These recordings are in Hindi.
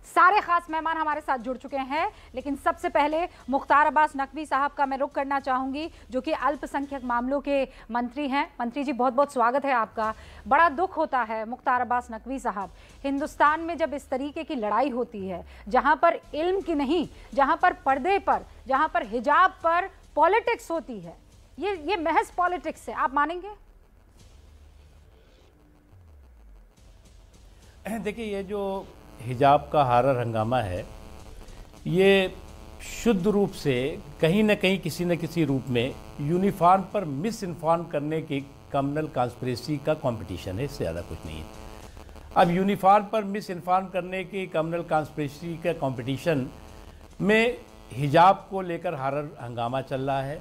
सारे खास मेहमान हमारे साथ जुड़ चुके हैं, लेकिन सबसे पहले मुख्तार अब्बास नकवी साहब का मैं रुख करना चाहूंगी, जो कि अल्पसंख्यक मामलों के मंत्री हैं। मंत्री जी, बहुत बहुत स्वागत है आपका। बड़ा दुख होता है मुख्तार अब्बास नकवी साहब, हिंदुस्तान में जब इस तरीके की लड़ाई होती है, जहां पर इल्म की नहीं, जहां पर पर्दे पर, जहां पर हिजाब पर पॉलिटिक्स होती है, ये महज पॉलिटिक्स है, आप मानेंगे? देखिए, ये जो हिजाब का हारर हंगामा है, ये शुद्ध रूप से कहीं न कहीं किसी न किसी रूप में यूनिफॉर्म पर मिस इन्फॉर्म करने की कम्युनल कॉन्स्पिरेसी का कंपटीशन है, इससे ज़्यादा कुछ नहीं है। अब यूनिफॉर्म पर मिस इन्फॉर्म करने की कम्युनल कॉन्स्पिरेसी के कंपटीशन में हिजाब को लेकर हारर हंगामा चल रहा है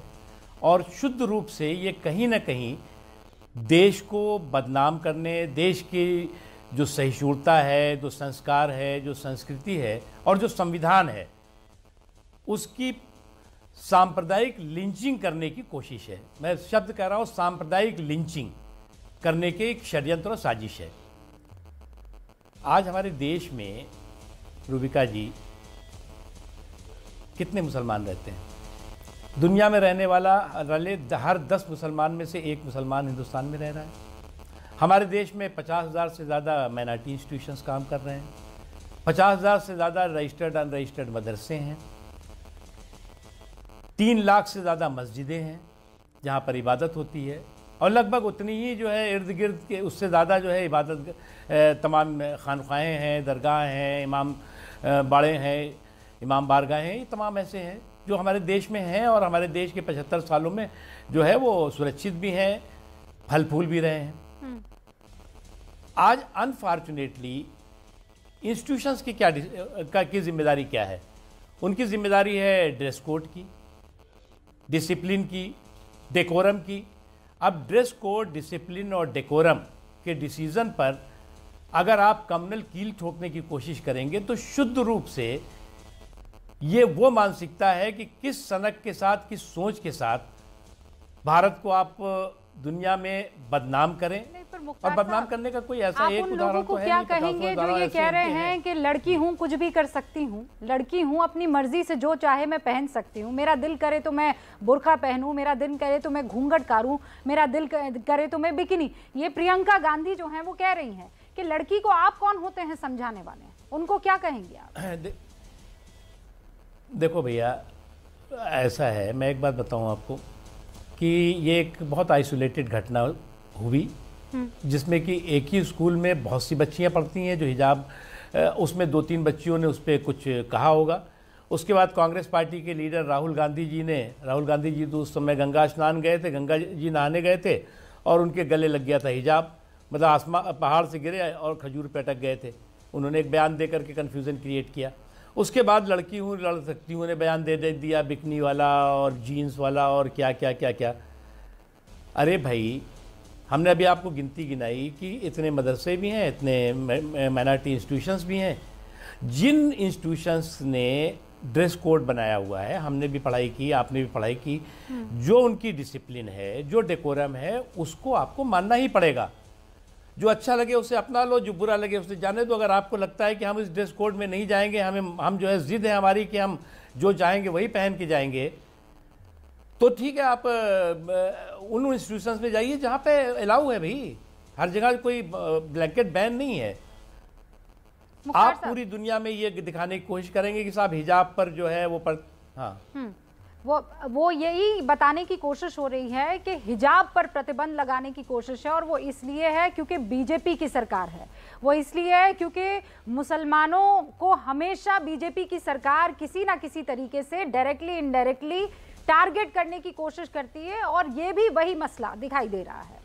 और शुद्ध रूप से ये कहीं न कहीं देश को बदनाम करने, देश की जो सहिष्णुता है, जो संस्कार है, जो संस्कृति है और जो संविधान है, उसकी सांप्रदायिक लिंचिंग करने की कोशिश है। मैं शब्द कह रहा हूँ, सांप्रदायिक लिंचिंग करने के एक षड्यंत्र और साजिश है। आज हमारे देश में रूबिका जी, कितने मुसलमान रहते हैं? दुनिया में रहने वाला हर 10 मुसलमान में से एक मुसलमान हिंदुस्तान में रह रहा है। हमारे देश में 50,000 से ज़्यादा माइनॉरिटी इंस्टीट्यूशंस काम कर रहे हैं, 50,000 से ज़्यादा रजिस्टर्ड अनरजिस्टर्ड मदरसे हैं, 3 लाख से ज़्यादा मस्जिदें हैं जहाँ पर इबादत होती है, और लगभग उतनी ही जो है इर्द गिर्द के उससे ज़्यादा जो है इबादत तमाम खानख्वाहें हैं, दरगाह हैं, इमाम बाड़े हैं, इमाम बारगाहें हैं। ये तमाम ऐसे हैं जो हमारे देश में हैं और हमारे देश के 75 सालों में जो है वो सुरक्षित भी हैं, फल फूल भी रहे हैं। आज अनफॉर्चुनेटली इंस्टीट्यूशंस की जिम्मेदारी क्या है? उनकी जिम्मेदारी है ड्रेस कोड की, डिसिप्लिन की, डेकोरम की। अब ड्रेस कोड, डिसिप्लिन और डेकोरम के डिसीजन पर अगर आप कम्युनल कील ठोकने की कोशिश करेंगे तो शुद्ध रूप से ये वो मानसिकता है कि किस सनक के साथ, किस सोच के साथ भारत को आप दुनिया में बदनाम करें। और बदनाम करने का कोई ऐसा एक उदाहरण तो है क्या कहेंगे जो ये कह रहे हैं कि लड़की हूं, कुछ भी कर सकती हूं, लड़की हूं, अपनी मर्जी से जो चाहे मैं पहन सकती हूं, मेरा दिल करे तो मैं बुर्का पहनूं, मेरा दिल करे तो मैं घूंघट कारूं, मेरा दिल करे तो मैं बिकिनी। ये प्रियंका गांधी जो हैं वो कह रही हैं कि लड़की को आप कौन होते हैं समझाने वाले, उनको क्या कहेंगे आप? देखो भैया, ऐसा है, मैं एक बात बताऊं आपको कि ये एक बहुत आइसोलेटेड घटना हुई जिसमें कि एक ही स्कूल में बहुत सी बच्चियां पढ़ती हैं जो हिजाब, उसमें 2-3 बच्चियों ने उस पर कुछ कहा होगा। उसके बाद कांग्रेस पार्टी के लीडर राहुल गांधी जी तो उस समय गंगा स्नान गए थे, गंगा जी नहाने गए थे और उनके गले लग गया था हिजाब, मतलब आसमान पहाड़ से गिरे और खजूर पे अटक गए थे। उन्होंने एक बयान दे करके कन्फ्यूज़न क्रिएट किया। उसके बाद लड़की हूँ लड़ सकती हूँ ने बयान दे दिया, बिकनी वाला और जीन्स वाला और क्या क्या क्या क्या। अरे भाई, हमने अभी आपको गिनती गिनाई कि इतने मदरसे भी हैं, इतने माइनॉरिटी इंस्टीट्यूशंस भी हैं। जिन इंस्टीट्यूशंस ने ड्रेस कोड बनाया हुआ है, हमने भी पढ़ाई की, आपने भी पढ़ाई की, जो उनकी डिसिप्लिन है, जो डेकोरम है, उसको आपको मानना ही पड़ेगा। जो अच्छा लगे उसे अपना लो, जो बुरा लगे उसे जाने दो। अगर आपको लगता है कि हम इस ड्रेस कोड में नहीं जाएंगे, हम जो है जिद है हमारी कि हम जो चाहेंगे वही पहन के जाएंगे, तो ठीक है, आप उन इंस्टीट्यूशंस में जाइए जहाँ पे अलाउ है। भाई, हर जगह कोई ब्लैंकेट बैन नहीं है। आप पूरी दुनिया में ये दिखाने की कोशिश करेंगे कि साहब हिजाब पर जो है वो पर, हाँ, वो यही बताने की कोशिश हो रही है कि हिजाब पर प्रतिबंध लगाने की कोशिश है, और वो इसलिए है क्योंकि बीजेपी की सरकार है, वो इसलिए है क्योंकि मुसलमानों को हमेशा बीजेपी की सरकार किसी ना किसी तरीके से डायरेक्टली इनडायरेक्टली टारगेट करने की कोशिश करती है, और ये भी वही मसला दिखाई दे रहा है।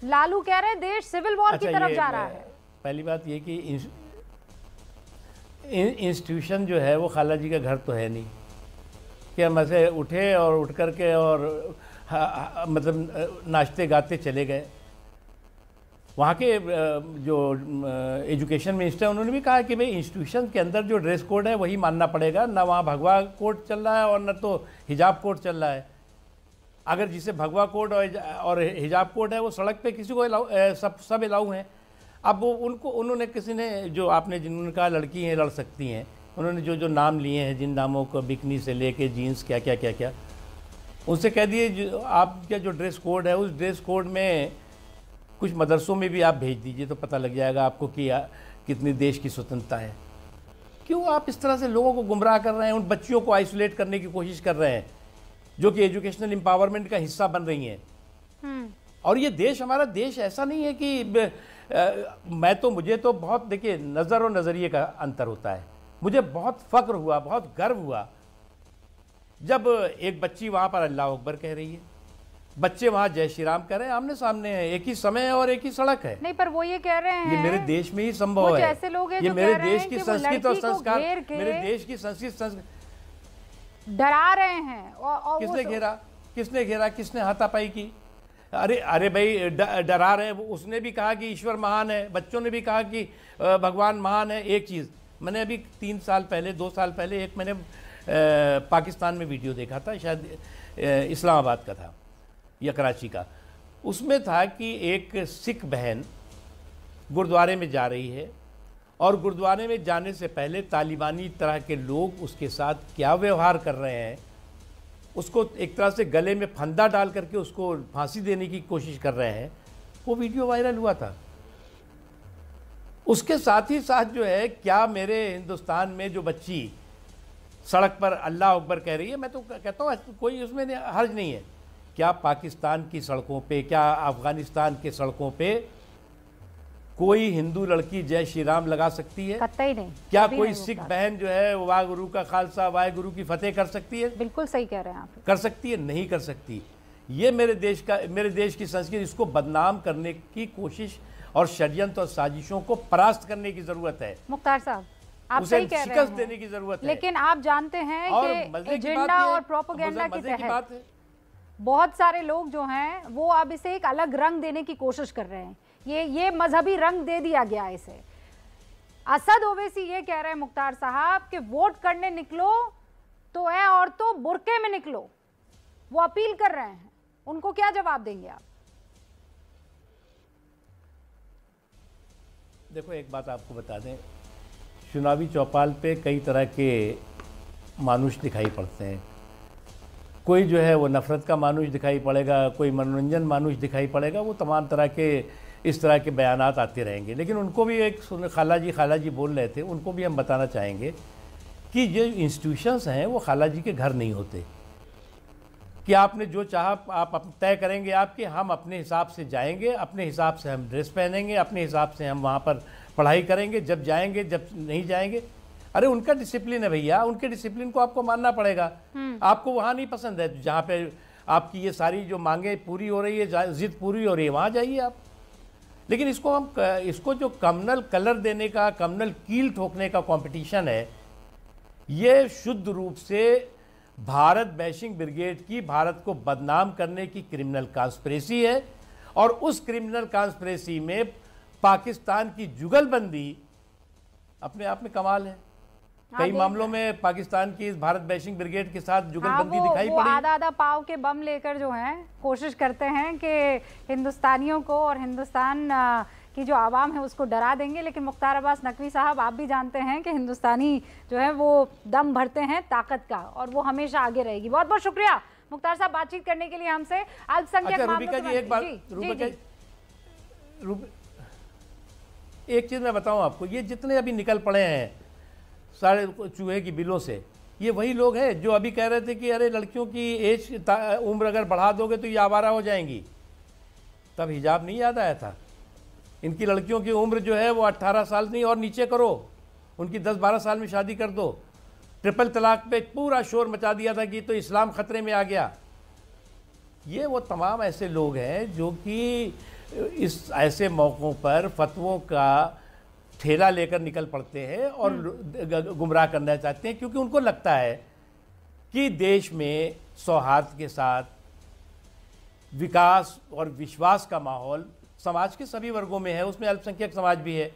लालू कह रहे हैं देश सिविल वॉर की तरफ जा रहा है। पहली बात ये कि इंस्टीट्यूशन जो है वो खाला जी का घर तो है नहीं कि हम ऐसे उठे और उठ करके और मतलब नाचते गाते चले गए। वहाँ के जो एजुकेशन मिनिस्टर हैं उन्होंने भी कहा कि भाई इंस्टीट्यूशन के अंदर जो ड्रेस कोड है वही मानना पड़ेगा, ना वहाँ भगवा कोड चल रहा है और न तो हिजाब कोड चल रहा है। अगर जिसे भगवा कोड और हिजाब कोड है वो सड़क पे किसी को सब अलाउ हैं। अब वो उन्होंने किसी ने, जो आपने जिन्होंने कहा लड़की हैं लड़ सकती हैं, उन्होंने जो जो नाम लिए हैं, जिन नामों को बिकनी से लेके जीन्स क्या क्या क्या क्या, उनसे कह दिए जो आपका जो ड्रेस कोड है उस ड्रेस कोड में कुछ मदरसों में भी आप भेज दीजिए तो पता लग जाएगा आपको कि कितनी देश की स्वतंत्रता है। क्यों आप इस तरह से लोगों को गुमराह कर रहे हैं, उन बच्चियों को आइसोलेट करने की कोशिश कर रहे हैं जो कि एजुकेशनल एम्पावरमेंट का हिस्सा बन रही हैं। और ये देश, हमारा देश ऐसा नहीं है कि मुझे तो बहुत, देखिए, नज़र और नज़रिए का अंतर होता है। मुझे बहुत फ़ख्र हुआ, बहुत गर्व हुआ जब एक बच्ची वहाँ पर अल्लाह अकबर कह रही है, बच्चे वहाँ जय श्री राम कह रहे हैं, आमने सामने है, एक ही समय है और एक ही सड़क है। नहीं, पर वो ये कह रहे हैं ये मेरे देश में ही संभव है। ऐसे लोग हैं ये जो मेरे कह रहे देश हैं की कि वो संस्कृति और लड़की को संस्कार, घेर के मेरे देश की संस्कृति डरा रहे हैं। और किसने घेरा, किसने घेरा, किसने हाथापाई की? अरे भाई, डरा रहे हैं। उसने भी कहा कि ईश्वर महान है, बच्चों ने भी कहा कि भगवान महान है। एक चीज़ मैंने अभी 3 साल पहले, 2 साल पहले, एक मैंने पाकिस्तान में वीडियो देखा था, शायद इस्लामाबाद का था या कराची का। उसमें था कि एक सिख बहन गुरुद्वारे में जा रही है और गुरुद्वारे में जाने से पहले तालिबानी तरह के लोग उसके साथ क्या व्यवहार कर रहे हैं, उसको एक तरह से गले में फंदा डाल करके उसको फांसी देने की कोशिश कर रहे हैं। वो वीडियो वायरल हुआ था। उसके साथ ही साथ जो है, क्या मेरे हिंदुस्तान में जो बच्ची सड़क पर अल्लाह अकबर कह रही है, मैं तो कहता हूँ कोई उसमें हर्ज नहीं है। क्या पाकिस्तान की सड़कों पे, क्या अफगानिस्तान के सड़कों पे कोई हिंदू लड़की जय श्री राम लगा सकती है? कतई नहीं। क्या कोई सिख बहन जो है वाहे गुरु का खालसा, वाहे गुरु की फतेह कर सकती है? बिल्कुल सही कह रहे हैं आप। कर सकती है? नहीं कर सकती। ये मेरे देश की संस्कृति, इसको बदनाम करने की कोशिश और षड्यंत्र और साजिशों को परास्त करने की जरूरत है। मुख्तार साहब, आप उसे सही कह रहे हैं, शिकस्त देने की जरूरत है। लेकिन आप जानते हैं कि एजेंडा और प्रोपेगेंडा के तहत बहुत सारे लोग जो हैं वो अब इसे एक अलग रंग देने की कोशिश कर रहे हैं। ये मजहबी रंग दे दिया गया इसे। असद ओवैसी ये कह रहे हैं मुख्तार साहब कि वोट करने निकलो तो है और तो बुरके में निकलो। वो अपील कर रहे हैं, उनको क्या जवाब देंगे आप? देखो, एक बात आपको बता दें, चुनावी चौपाल पे कई तरह के मानुष दिखाई पड़ते हैं। कोई जो है वो नफ़रत का मानुष दिखाई पड़ेगा, कोई मनोरंजन मानुष दिखाई पड़ेगा, वो तमाम तरह के इस तरह के बयानात आते रहेंगे। लेकिन उनको भी एक खाला जी बोल रहे थे, उनको भी हम बताना चाहेंगे कि जो इंस्टीट्यूशंस हैं वो खाला जी के घर नहीं होते कि आपने जो चाहा आप तय करेंगे आपके, हम अपने हिसाब से जाएंगे, अपने हिसाब से हम ड्रेस पहनेंगे, अपने हिसाब से हम वहाँ पर पढ़ाई करेंगे, जब जाएंगे जब नहीं जाएंगे। अरे उनका डिसिप्लिन है भैया, उनके डिसिप्लिन को आपको मानना पड़ेगा। आपको वहाँ नहीं पसंद है जहाँ पे आपकी ये सारी जो मांगे पूरी हो रही है, जिद पूरी हो रही है, वहाँ जाइए आप। लेकिन इसको जो कम्युनल कलर देने का, कम्युनल कील ठोकने का कंपटीशन है, ये शुद्ध रूप से भारत बैशिंग ब्रिगेड की, भारत को बदनाम करने की क्रिमिनल कॉन्स्पिरेसी है। और उस क्रिमिनल कॉन्स्पिरेसी में पाकिस्तान की जुगलबंदी अपने आप में कमाल है। कई मामलों में पाकिस्तान की इस भारत बैशिंग ब्रिगेड के साथ जुगलबंदी दिखाई पड़ी। आधा पाव के बम लेकर जो है कोशिश करते हैं कि हिंदुस्तानियों को और हिंदुस्तान की जो आवाम है उसको डरा देंगे। लेकिन मुख्तार अब्बास नकवी साहब, आप भी जानते हैं कि हिंदुस्तानी जो है वो दम भरते हैं ताकत का, और वो हमेशा आगे रहेगी। बहुत बहुत शुक्रिया मुख्तार साहब बातचीत करने के लिए हमसे। एक चीज़ मैं बताऊं आपको, ये जितने अभी निकल पड़े हैं सारे चूहे की बिलों से, ये वही लोग हैं जो अभी कह रहे थे कि अरे लड़कियों की उम्र अगर बढ़ा दोगे तो ये आवारा हो जाएंगी। तब हिजाब नहीं याद आया था। इनकी लड़कियों की उम्र जो है वो 18 साल नहीं और नीचे करो, उनकी 10-12 साल में शादी कर दो। ट्रिपल तलाक पे पूरा शोर मचा दिया था कि तो इस्लाम खतरे में आ गया। ये वो तमाम ऐसे लोग हैं जो कि इस ऐसे मौक़ों पर फतवों का ठेला लेकर निकल पड़ते हैं और गुमराह करना चाहते हैं, क्योंकि उनको लगता है कि देश में सौहार्द के साथ विकास और विश्वास का माहौल समाज के सभी वर्गों में है, उसमें अल्पसंख्यक समाज भी है।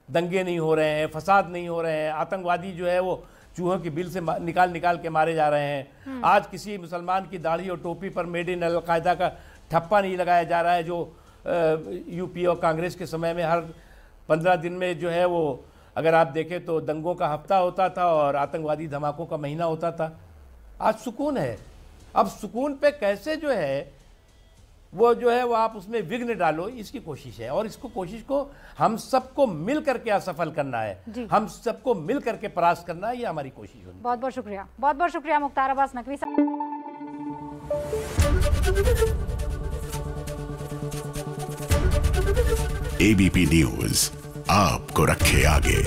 दंगे नहीं हो रहे हैं, फसाद नहीं हो रहे हैं, आतंकवादी जो है वो चूहों की बिल से निकाल के मारे जा रहे हैं। आज किसी मुसलमान की दाढ़ी और टोपी पर मेड इन अलकायदा का ठप्पा नहीं लगाया जा रहा है, जो यूपी और कांग्रेस के समय में हर 15 दिन में जो है वो अगर आप देखें तो दंगों का हफ्ता होता था और आतंकवादी धमाकों का महीना होता था। आज सुकून है। अब सुकून पे कैसे जो है वो आप उसमें विघ्न डालो, इसकी कोशिश है। और इसको कोशिश को हम सबको मिल करके असफल करना है, हम सबको मिल करके परास्त करना है, ये हमारी कोशिश होगी। बहुत बहुत शुक्रिया मुख्तार अब्बास नकवी साहब। एबीपी न्यूज आपको रखे आगे।